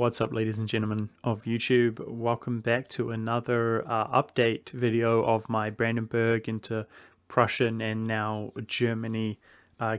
What's up, ladies and gentlemen of YouTube? Welcome back to another update video of my Brandenburg into Prussian and now Germany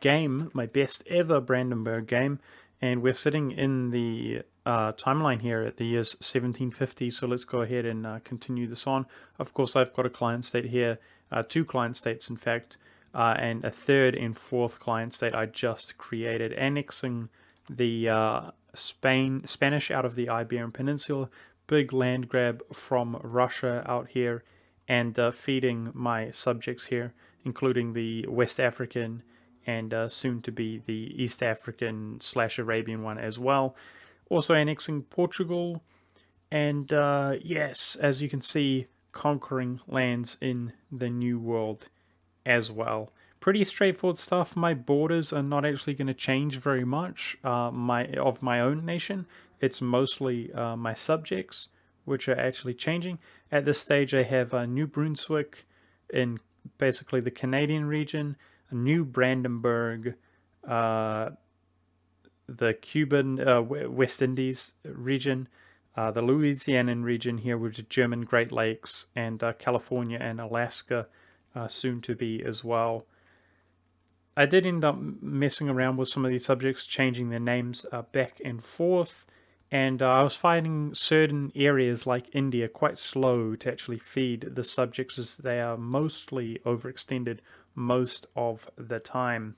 game, my best ever Brandenburg game. And we're sitting in the timeline here at the years 1750, so let's go ahead and continue this on. Of course, I've got a client state here, two client states in fact, and a third and fourth client state I just created, annexing the Spanish out of the Iberian Peninsula, big land grab from Russia out here, and feeding my subjects here, including the West African and soon to be the East African / Arabian one as well. Also annexing Portugal, and yes, as you can see, conquering lands in the New World as well. Pretty straightforward stuff. My borders are not actually going to change very much of my own nation. It's mostly my subjects which are actually changing. At this stage I have New Brunswick in basically the Canadian region, New Brandenburg, the Cuban West Indies region, the Louisianan region here, which is German Great Lakes, and California and Alaska soon to be as well. I did end up messing around with some of these subjects, changing their names back and forth, and I was finding certain areas like India quite slow to actually feed the subjects, as they are mostly overextended most of the time.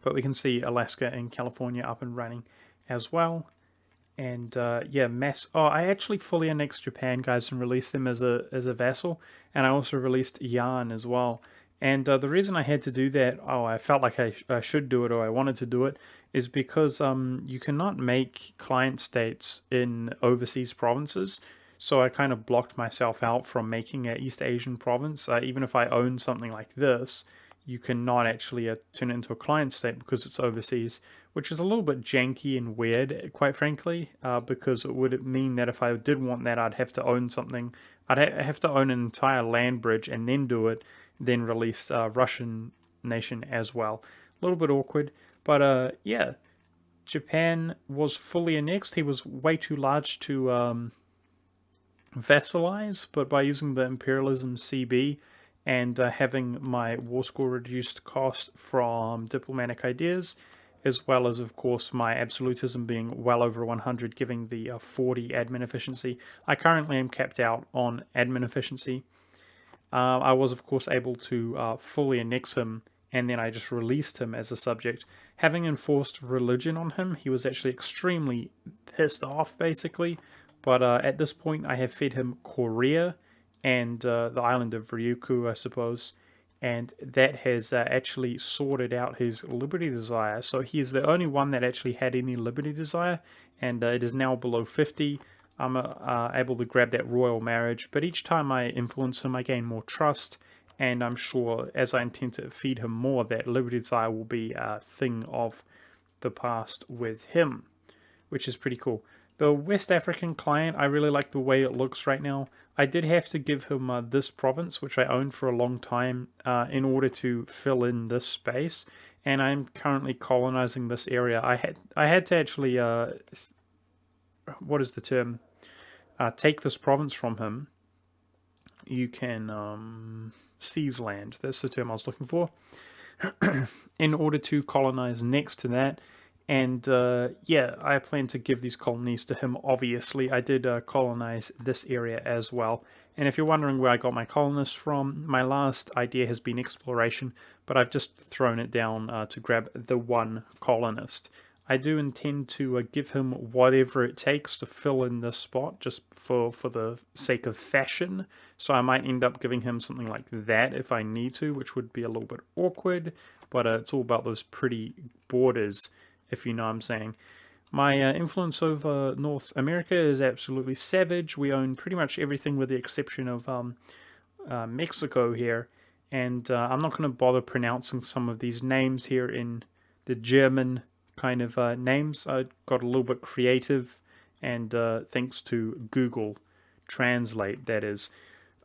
But we can see Alaska and California up and running as well. And yeah, I actually fully annexed Japan, guys, and released them as a vassal, and I also released Yan as well. And the reason I had to do that, I felt like I should do it, or I wanted to do it, is because you cannot make client states in overseas provinces. So I kind of blocked myself out from making an East Asian province. Even if I own something like this, you cannot actually turn it into a client state because it's overseas, which is a little bit janky and weird, quite frankly, because it would mean that if I did want that, I'd have to own something. I'd have to own an entire land bridge and then do it, then release Russian nation as well. A little bit awkward, but yeah, Japan was fully annexed. He was way too large to vassalize, but by using the imperialism CB and having my war score reduced cost from diplomatic ideas, as well as, of course, my absolutism being well over 100, giving the 40 admin efficiency. I currently am capped out on admin efficiency. I was, of course, able to fully annex him, and then I just released him as a subject. Having enforced religion on him, he was actually extremely pissed off, basically. But at this point, I have fed him Korea and the island of Ryukyu, I suppose, and that has actually sorted out his liberty desire. So he is the only one that actually had any liberty desire, and it is now below 50. I'm able to grab that royal marriage, but each time I influence him, I gain more trust, and I'm sure, as I intend to feed him more, that liberty desire will be a thing of the past with him, which is pretty cool. The West African client, I really like the way it looks right now. I did have to give him this province, which I owned for a long time, in order to fill in this space, and I'm currently colonizing this area. I had to actually, what is the term? Take this province from him. You can seize land. That's the term I was looking for. In order to colonize next to that. And yeah, I plan to give these colonies to him, obviously. I did colonize this area as well. And if you're wondering where I got my colonists from, my last idea has been exploration, but I've just thrown it down to grab the one colonist. I do intend to give him whatever it takes to fill in this spot, just for the sake of fashion. So I might end up giving him something like that if I need to, which would be a little bit awkward, but it's all about those pretty borders, if you know what I'm saying. My influence over North America is absolutely savage. We own pretty much everything with the exception of Mexico here, and I'm not going to bother pronouncing some of these names here in the German kind of names. I got a little bit creative, and thanks to Google Translate, that is.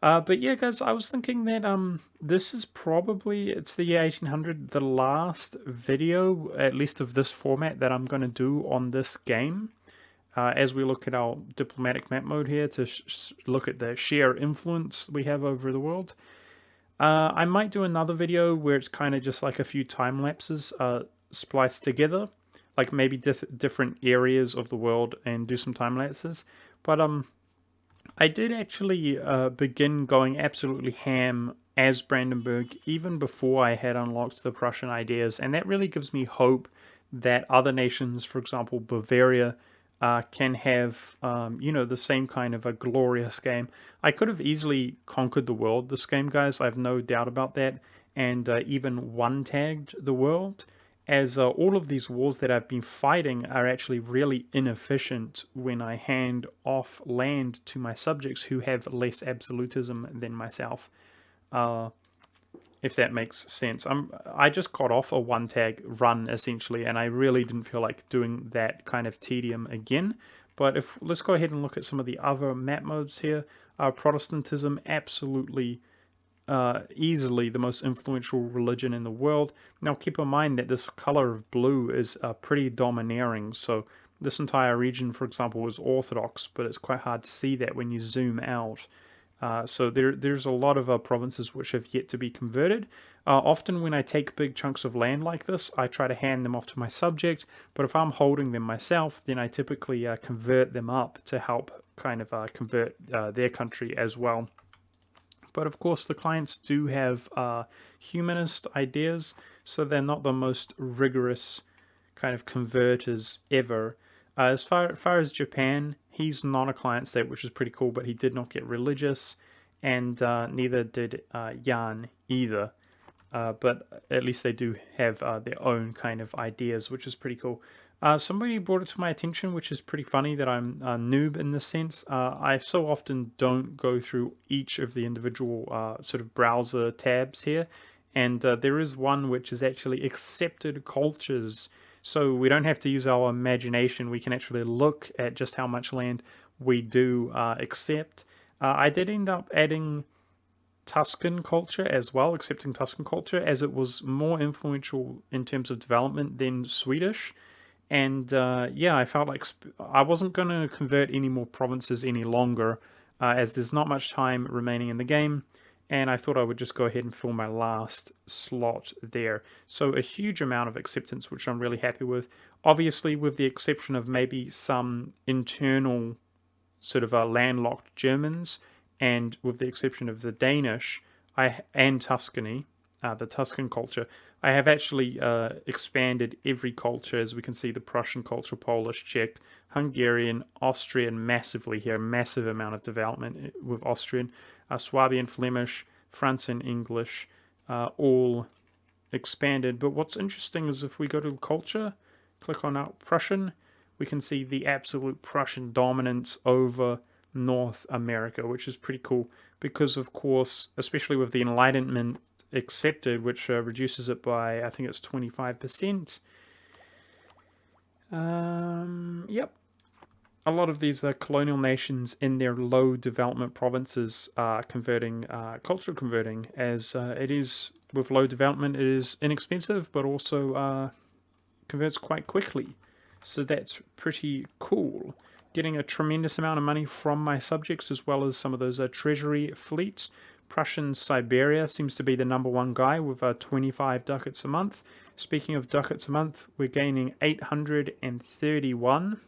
But yeah, guys, I was thinking that this is probably, it's the year 1800, the last video, at least of this format, that I'm going to do on this game. as we look at our diplomatic map mode here to look at the sheer influence we have over the world. I might do another video where it's kind of just like a few time lapses spliced together, like maybe different areas of the world, and do some time lapses. But I did actually begin going absolutely ham as Brandenburg even before I had unlocked the Prussian ideas, and that really gives me hope that other nations, for example Bavaria, can have the same kind of a glorious game. I could have easily conquered the world this game, guys. I have no doubt about that, and even one-tagged the world, as all of these wars that I've been fighting are actually really inefficient when I hand off land to my subjects who have less absolutism than myself. If that makes sense. I just got off a one tag run essentially, and I really didn't feel like doing that kind of tedium again. But let's go ahead and look at some of the other map modes here. Protestantism, absolutely easily the most influential religion in the world. Now keep in mind that this color of blue is pretty domineering, so this entire region, for example, is Orthodox, but it's quite hard to see that when you zoom out. So there's a lot of provinces which have yet to be converted. Often when I take big chunks of land like this, I try to hand them off to my subject, but if I'm holding them myself, then I typically convert them up to help kind of convert their country as well. But of course the clients do have humanist ideas, so they're not the most rigorous kind of converters ever. As far as Japan, he's not a client state, which is pretty cool, but he did not get religious, and neither did Yan either. But at least they do have their own kind of ideas, which is pretty cool. Somebody brought it to my attention, which is pretty funny that I'm a noob in this sense. I so often don't go through each of the individual sort of browser tabs here, and there is one which is actually accepted cultures. So we don't have to use our imagination. We can actually look at just how much land we do accept. I did end up adding Tuscan culture as well, accepting Tuscan culture, as it was more influential in terms of development than Swedish. And yeah, I felt like I wasn't going to convert any more provinces any longer, as there's not much time remaining in the game. And I thought I would just go ahead and fill my last slot there. So a huge amount of acceptance, which I'm really happy with. Obviously, with the exception of maybe some internal sort of landlocked Germans, and with the exception of the Danish and Tuscany, the Tuscan culture, I have actually expanded every culture. As we can see, the Prussian culture, Polish, Czech, Hungarian, Austrian massively here, massive amount of development with Austrian, Swabian, Flemish, French and English, all expanded. But what's interesting is if we go to culture, click on our Prussian, we can see the absolute Prussian dominance over North America, which is pretty cool because, of course, especially with the Enlightenment accepted, which reduces it by, I think it's 25%. Yep. A lot of these colonial nations in their low development provinces are converting, cultural converting, as it is with low development, it is inexpensive, but also converts quite quickly. So that's pretty cool. Getting a tremendous amount of money from my subjects, as well as some of those treasury fleets. Prussian Siberia seems to be the #1 guy with 25 ducats a month. Speaking of ducats a month, we're gaining 831,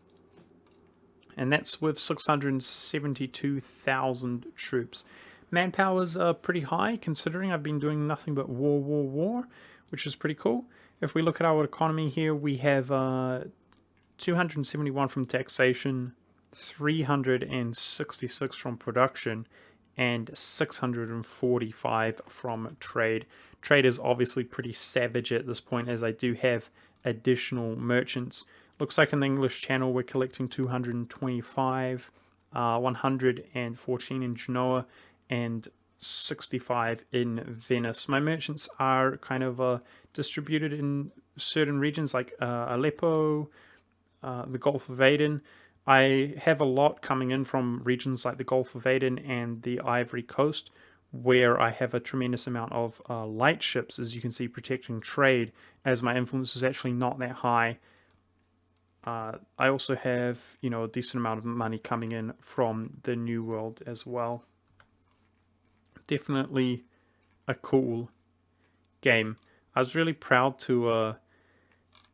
and that's with 672,000 troops. Manpower's pretty high, considering I've been doing nothing but war, which is pretty cool. If we look at our economy here, we have 271 from taxation, 366 from production, and 645 from trade. Trade is obviously pretty savage at this point, as I do have additional merchants. Looks like in the English Channel we're collecting 225, 114 in Genoa, and 65 in Venice. My merchants are kind of distributed in certain regions like Aleppo, the Gulf of Aden. I have a lot coming in from regions like the Gulf of Aden and the Ivory Coast, where I have a tremendous amount of light ships, as you can see, protecting trade, as my influence is actually not that high I also have, a decent amount of money coming in from the New World as well. Definitely a cool game. I was really proud to.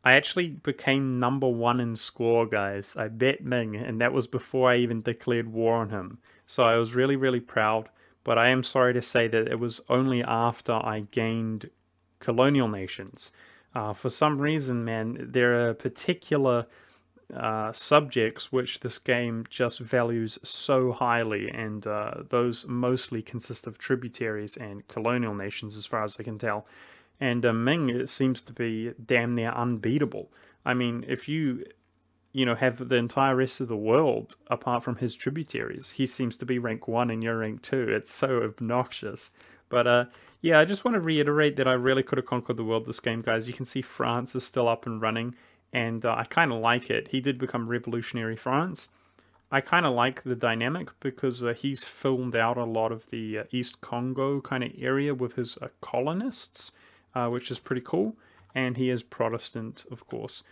I actually became #1 in score, guys. I bet Ming, and that was before I even declared war on him. So I was really, really proud. But I am sorry to say that it was only after I gained colonial nations. For some reason, man, there are particular subjects which this game just values so highly, and those mostly consist of tributaries and colonial nations, as far as I can tell. And Ming seems to be damn near unbeatable. I mean, if you have the entire rest of the world apart from his tributaries, he seems to be rank 1 and you're rank 2. It's so obnoxious. But yeah, I just want to reiterate that I really could have conquered the world this game, guys. You can see France is still up and running, and I kind of like it. He did become revolutionary France. I kind of like the dynamic because he's filmed out a lot of the East Congo kind of area with his colonists, which is pretty cool. And he is Protestant, of course.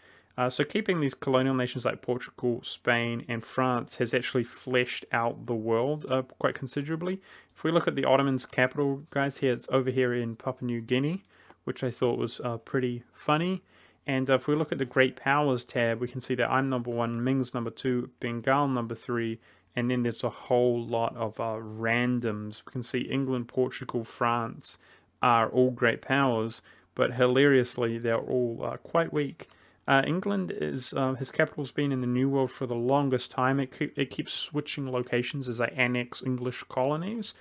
So keeping these colonial nations like Portugal, Spain, and France has actually fleshed out the world quite considerably. If we look at the Ottomans' capital, guys, here it's over here in Papua New Guinea, which I thought was pretty funny. And if we look at the Great Powers tab, we can see that I'm #1, Ming's #2, Bengal #3, and then there's a whole lot of randoms. We can see England, Portugal, France are all great powers, but hilariously, they're all quite weak. England is his capital's been in the New World for the longest time. It keeps switching locations as they annex English colonies,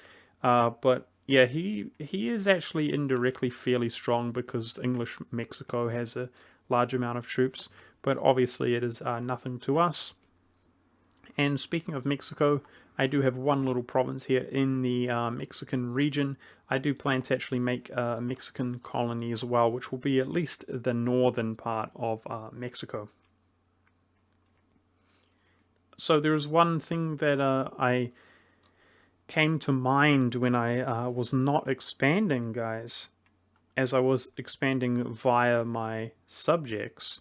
but yeah, he is actually indirectly fairly strong because English Mexico has a large amount of troops, but obviously it is nothing to us. And speaking of Mexico, I do have one little province here in the Mexican region. I do plan to actually make a Mexican colony as well, which will be at least the northern part of Mexico. So there's one thing that I came to mind when I was not expanding, guys, as I was expanding via my subjects.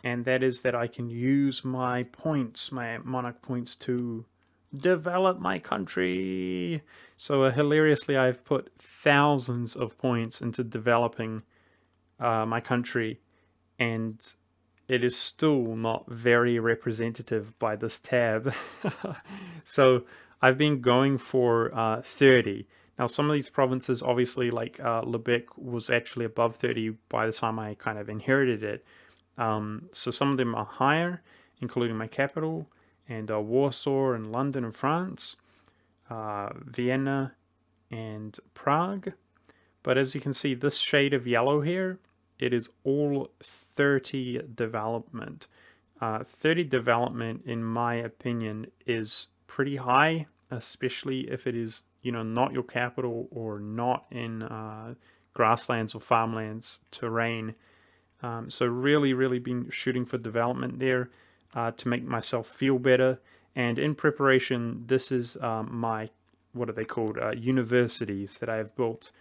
And that is that I can use my points, my monarch points, to develop my country. So hilariously, I've put thousands of points into developing my country, and it is still not very representative by this tab. So I've been going for 30. Now, some of these provinces, obviously, like Lubeck, was actually above 30 by the time I kind of inherited it. So some of them are higher, including my capital, and Warsaw and London and France, Vienna and Prague. But as you can see, this shade of yellow here, it is all 30 development. 30 development, in my opinion, is pretty high, especially if it is, not your capital or not in grasslands or farmlands terrain. So really, really been shooting for development there to make myself feel better. And in preparation, this is my, what are they called, universities that I have built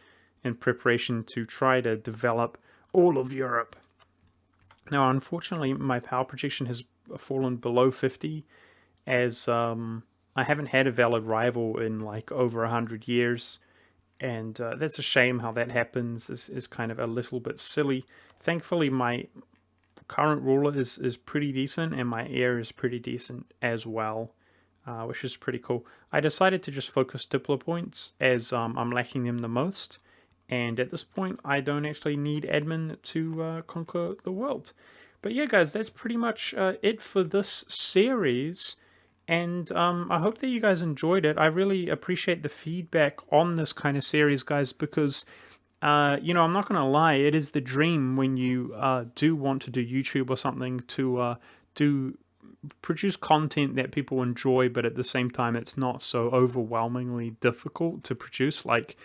in preparation to try to develop all of Europe. Now, unfortunately, my power projection has fallen below 50 as I haven't had a valid rival in like over 100 years. And that's a shame how that happens. Is kind of a little bit silly. Thankfully, my current ruler is pretty decent, and my heir is pretty decent as well, which is pretty cool. I decided to just focus Diplo points as I'm lacking them the most. And at this point, I don't actually need admin to conquer the world. But yeah, guys, that's pretty much it for this series. And I hope that you guys enjoyed it. I really appreciate the feedback on this kind of series, guys, because, I'm not going to lie, it is the dream when you do want to do YouTube or something to produce content that people enjoy, but at the same time, it's not so overwhelmingly difficult to produce. Like,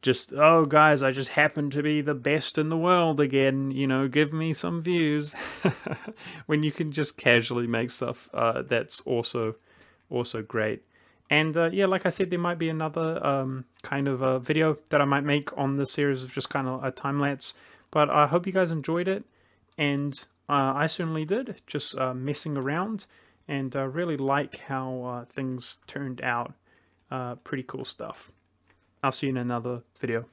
just, oh, guys, I just happen to be the best in the world again, give me some views. When you can just casually make stuff that's also great. And yeah, like I said, there might be another kind of a video that I might make on this series of just kind of a time lapse. But I hope you guys enjoyed it, and I certainly did, just messing around, and really like how things turned out. Pretty cool stuff. I'll see you in another video.